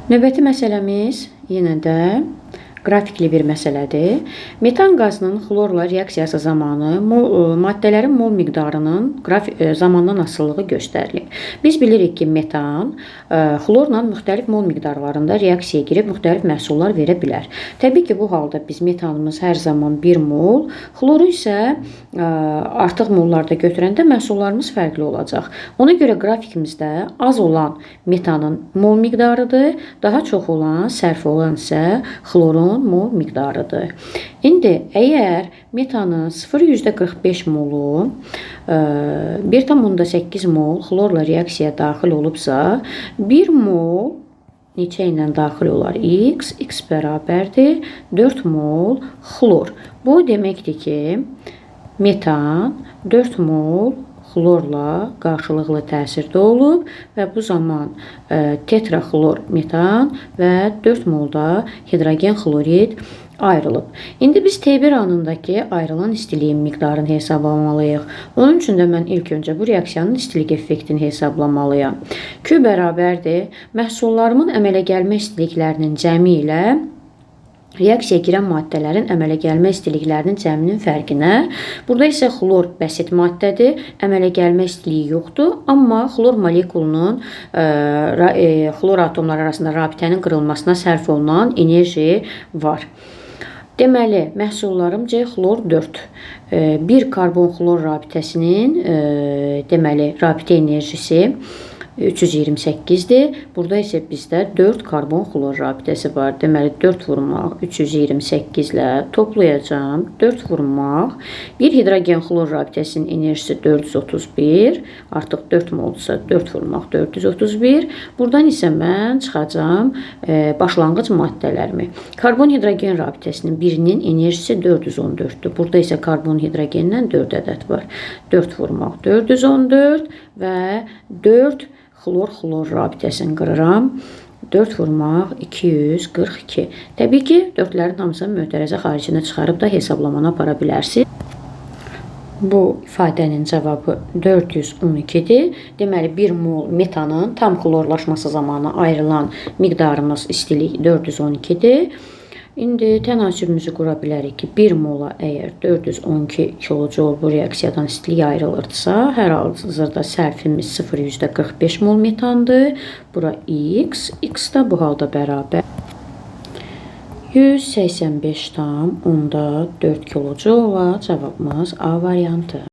Növbəti məsələmiz yenə də qrafikli bir məsələdir. Metan qazının xlorla reaksiyası zamanı maddələrin mol miqdarının zamandan asılılığı göstərilir. Biz bilirik ki, metan xlorla müxtəlif mol miqdarlarında reaksiyaya girib müxtəlif məhsullar verə bilər. Təbii ki, bu halda biz metanımız hər zaman 1 mol, xloru isə artıq mollarda götürəndə məhsullarımız fərqli olacaq. Ona görə qrafikimizdə az olan metanın mol miqdarıdır, daha çox olan, sərf olan isə xlorun mol miqdarıdır. İndi əgər metanın 0,45 molu 1,8 mol xlorla reaksiyaya daxil olubsa, 1 mol neçə ilə daxil olar? X bərabərdir 4 mol xlor. Bu deməkdir ki, metan 4 mol xlorla qarşılıqlı təsirdə olub və bu zaman tetraxlor metan və 4 molda hidrogen xlorid ayrılıb. İndi biz T1 anındakı ayrılan istiliyin miqdarını hesablamalıyıq. Onun üçün də mən ilk öncə bu reaksiyanın istilik effektini hesablamalıyam. Q bərabərdir məhsullarımın əmələ gəlmə istiliklərinin cəmi ilə reaksiyaya girən maddələrin əmələ gəlmə istiliklərinin cəminin fərqinə. Burada isə xlor bəsit maddədir, əmələ gəlmə istiliyi yoxdur, amma xlor molekulunun xlor atomları arasında rabitənin qırılmasına sərf olunan enerji var. Deməli, məhsullarım C xlor 4. Bir karbon xlor rabitəsinin deməli rabitə enerjisi 328-dir. Burada isə bizdə 4 karbon xlor rabitəsi var. Deməli, 4 vurmaq 328 ilə toplayacağım. 4 vurmaq. Bir hidrogen xlor rabitəsinin enerjisi 431. Artıq 4 molsa 4 vurmaq 431. Buradan isə mən çıxacağım başlanğıc maddələrimi. Karbon hidrogen rabitəsinin birinin enerjisi 414-dür. Burada isə karbon hidrogendən 4 ədəd var. 4 vurmaq 414 və 4 xlor rabitəsini qırıram. 4 vurmaq 242. Təbii ki, 4-lərin hamısını mötərəzə xaricinə çıxarıb da hesablamanı apara bilərsiniz. Bu ifadənin cavabı 412-dir. Deməli, 1 mol metanın tam xlorlaşması zamanı ayrılan miqdarımız istilik 412-dir. İndi tənasübümüzü qura bilərik ki, 1 mola əgər 412 kilojol bu reaksiyadan istilik ayrılırdısa, hər halda sərfimiz 0,45 mol metandır. Bura X da bu halda bərabər 185,4 kilojol. Cavabımız A variantı.